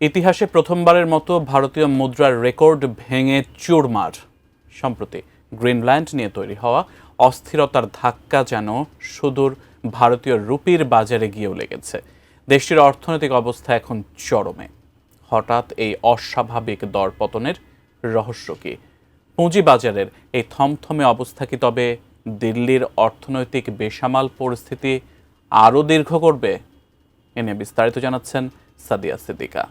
ইতিহাসে প্রথমবারের মতো ভারতীয় মুদ্রার রেকর্ড ভেঙে চুরমার। সম্প্রতি গ্রিনল্যান্ড নিয়ে তৈরি হওয়া অস্থিরতার ধাক্কা যেন সুদূর ভারতীয় রুপির বাজারে গিয়েও লেগেছে। দেশটির অর্থনৈতিক অবস্থা এখন চরমে। হঠাৎ এই অস্বাভাবিক দরপতনের রহস্য কি? পুঁজিবাজারের এই থমথমে অবস্থা কি তবে দিল্লির অর্থনৈতিক বেসামাল পরিস্থিতি আরও দীর্ঘ করবে? এ নিয়ে বিস্তারিত জানাচ্ছেন সাদিয়া সিদ্দিকা।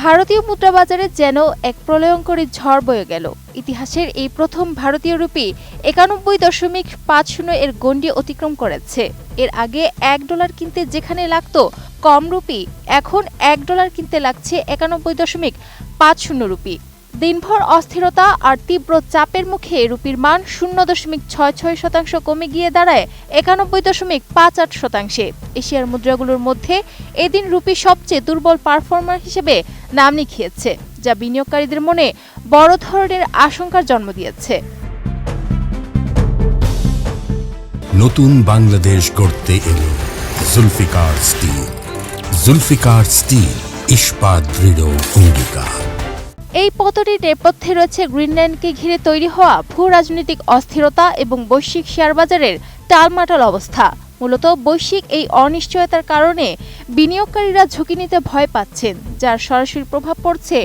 ভারতীয় মুদ্রাবাজারে যেন এক প্রলয়ঙ্করী ঝড় বয়ে গেল। ইতিহাসের এই প্রথম ভারতীয় রুপি 91.50 এর গণ্ডি অতিক্রম করেছে। এর আগে $1 কিনতে যেখানে লাগতো কম রুপি, এখন $1 কিনতে লাগছে 91.50 রুপি। দিনভর অস্থিরতা আর তীব্র চাপের মুখে রুপির মান 0.66% কমে গিয়ে দাঁড়ায় 91.58%। এশিয়ার মুদ্রাগুলোর মধ্যে এদিন রুপি সবচেয়ে দুর্বল পারফর্মার হিসেবে নাম লিখিয়েছে, যা বিনিয়োগকারীদের মনে বড় ধরনের আশঙ্কার জন্ম দিয়েছে। নতুন বাংলাদেশ গড়তে এলো জুলফিকার স্টিল। জুলফিকার স্টিল, ইস্পাত দৃঢ় অঙ্গীকার। এই পতনের নেপথ্যে রয়েছে গ্রিনল্যান্ডকে ঘিরে তৈরি হওয়া ভূ রাজনৈতিক অস্থিরতা এবং বৈশ্বিক শেয়ার বাজারের টালমাটাল অবস্থা। মূলত বৈশ্বিক এই অনিশ্চয়তার কারণে বিনিয়োগকারীরা ঝুঁকি নিতে ভয় পাচ্ছেন, যার সরাসরি প্রভাব পড়ছে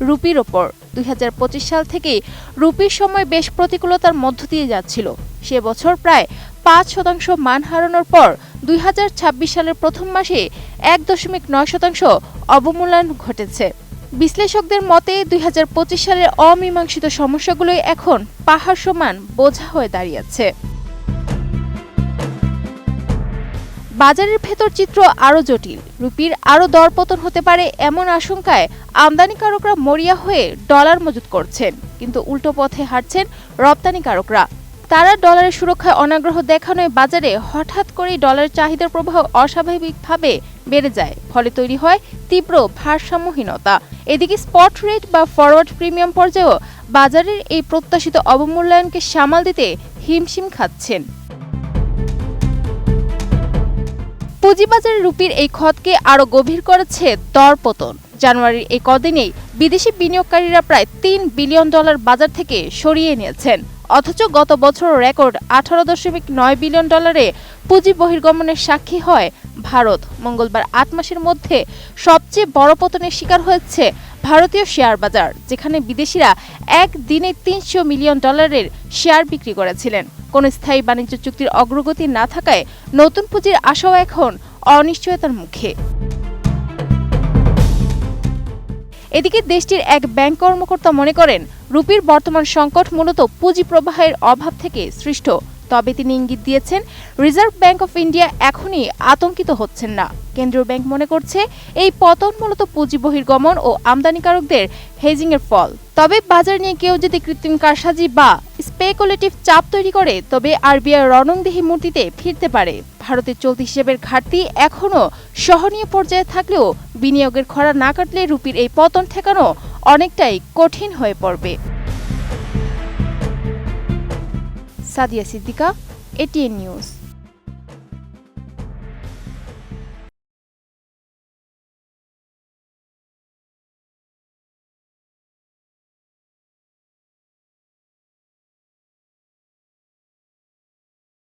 রুপির ওপর। 2025 সাল থেকে রুপির সময় বেশ প্রতিকূলতার মধ্য দিয়ে যাচ্ছিল। সে বছর প্রায় 5% মান হারানোর পর 2026 সালের প্রথম মাসে 1.9% অবমূল্যায়ন ঘটেছে। বিশ্লেষকদের মতে 2025 সালের অমীমাংসিত সমস্যাগুলোই এখন পাহাড় সমান বোঝা হয়ে দাঁড়িয়েছে। বাজারের ভেতর চিত্র আরও জটিল। রুপির আরও দরপতন হতে পারে এমন আশঙ্কায় আমদানিকারকরা মরিয়া হয়ে ডলার মজুত করছেন, কিন্তু উল্টো পথে হাঁটছেন রপ্তানিকারকরা। তারা ডলারের সুরক্ষায় অনাগ্রহ দেখানোয় বাজারে হঠাৎ করেই ডলারের চাহিদার প্রবাহ অস্বাভাবিকভাবে বেড়ে যায়, ফলে তৈরি হয় তীব্র ভারসাম্যহীনতা। এদিকে স্পট রেট বা ফরওয়ার্ড প্রিমিয়াম পর্যায়েও বাজারের এই প্রত্যাশিত অবমূল্যায়নকে সামাল দিতে হিমশিম খাচ্ছেন। পুঁজিবাজারে রুপির এই ক্ষতকে আরও গভীর করেছে দরপতন। জানুয়ারির এই কদিনেই বিদেশি বিনিয়োগকারীরা প্রায় $3 বিলিয়ন বাজার থেকে সরিয়ে নিয়েছেন, অথচ গত বছর রেকর্ড $18.9 বিলিয়ন পুঁজি বহির্গমনের সাক্ষী হয় ভারত। মঙ্গলবার 8 মাসের মধ্যে সবচেয়ে বড় পতনের শিকার হয়েছে ভারতীয় শেয়ার বাজার, যেখানে বিদেশিরা একদিনে $300 মিলিয়ন শেয়ার বিক্রি করেছিলেন। কোন স্থায়ী বাণিজ্য চুক্তির অগ্রগতি না থাকায় নতুন পুঁজির আশাও এখন অনিশ্চয়তার মুখে। এদিকে দেশটির এক ব্যাংক কর্মকর্তা মনে করেন, রুপির বর্তমান সংকট মূলত পুঁজি প্রবাহের অভাব থেকে সৃষ্ট। তবে তিনি ইঙ্গিত দিয়েছেন, রিজার্ভ ব্যাংক অফ ইন্ডিয়া এখনই আতঙ্কিত হচ্ছেন না। কেন্দ্রীয় ব্যাংক মনে করছে এই পতন মূলত পুঁজি বহির্গমন ও আমদানিকারকদের হেজিংয়ের ফল। তবে বাজার নিয়ে কেউ যদি কৃত্রিম কারসাজি বা স্পেকুলেটিভ চাপ তৈরি করে, তবে আরবিআই রণংদেহী মূর্তিতে ফিরতে পারে। ভারতের চলতি হিসেবের ঘাটতি এখনও সহনীয় পর্যায়ে থাকলেও বিনিয়োগের খরা না কাটলে রুপির এই পতন ঠেকানো অনেকটাই কঠিন হয়ে পড়বে। Sadia Siddika, ATN news.